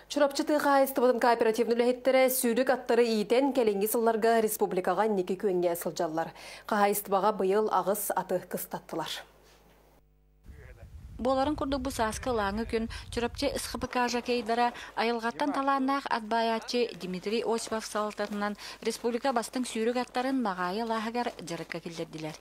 Чурапчы тыға айыстыбыдым кооперативнулі хеттере сүйрік аттары ийтен келенгі сылларға республикаға неке көнге сылжаллар. Қағайыстыбаға бұйыл ағыс аты кыстаттылар. Боларын күрді бұ сасқы лаңы күн чурапчы ысқыбықажа кейдара айылғаттан таланнақ атбаячы Дмитрий Осипов салтатынан республика бастың сүйрік аттарын мағайы лағығар жарыққа келдерділер.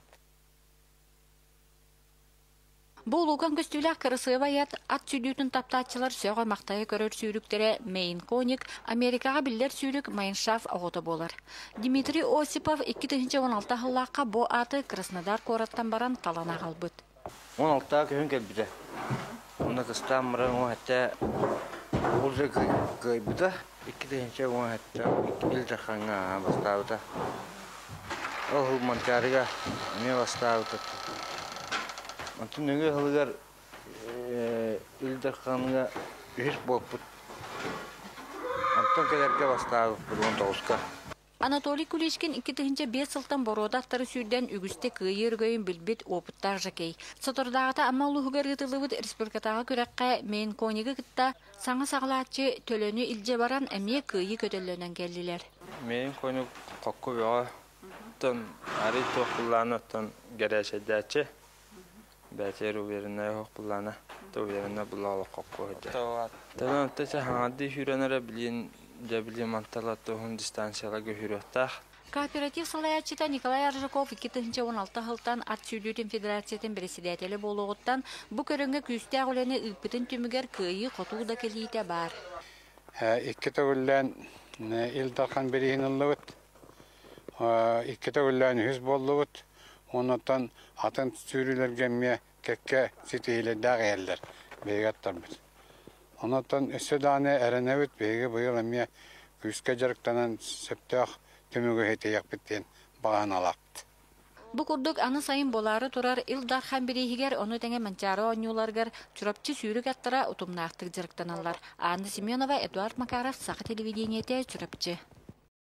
Бұл луган көстүләк кырысы баят ат сүдүтін таптатчылар сөғі мақтайы көрір сүйріктері Мейн Коник, Америкаға білдер сүйрік Майншаф оғыты болар. Дмитрий Осипов 2016 ғыллаққа бұ аты Краснодар қораттан баран талана қалбыт. 16-ға күйін кәлбіді. Оны тұстан мұрын оғатта олжы көйбіді. 2016-ға ел жақанға бастауыда. Ол ғылмантарыға не бастауыды. Антон нөге хылыгар илдаққанға үйір болпыт. Антон кәдерге бастағы бұлғын тоғызға. Анатолий Куличкин 2005 сылтан бородақтары сүйден үгісті күйір көйін білбет опыттар жакей. Сатырдағыта амалу ғығырғытылыбыд республикатаға көрәққа Мейн Конигі күтті саңа сағылатчы төлөні илже баран әме күйі көтелінен келділер. Мейн Коник қоққы беға тұн әрі тоқыланы тұн гәрәшедәчі. Бәтер уверенне хоқпулана, то уверенне булала қоққы өді. Тәлін өттәсі хаңады хүренері білен манталатты ғын дистанциялағы хүреттақ. Кооператив салаячыта Николай Аржаков 2016 ғылтан ат сүйдүтін федерациятын председателі болуғыттан бұ көрінгі күстәғ өлені үппітін түмігер күйі қотуғда келейті бар. Иккета өлен илдархан берейін ұлығыт, иккета өлен хүз болуғыт, онытан атын сүйрілерге ме кәкке сетейлі дағы әлдер, бейгі аттар біз. Онытан үсі даны әрінәуіт бейгі бұйыл әме күске жарықтанан сөптіғ түмігі хетейек біттен баған алақты. Бұ күрдік аны сайын болары тұрар илдархан берейгер оны тәңе манчары оңюларгар чурапчы сүйрік аттыра ұтымнақтық жарықтаналар. Анна Семенова, Эдуард Макаров, Сақы телевидениете чурапчы.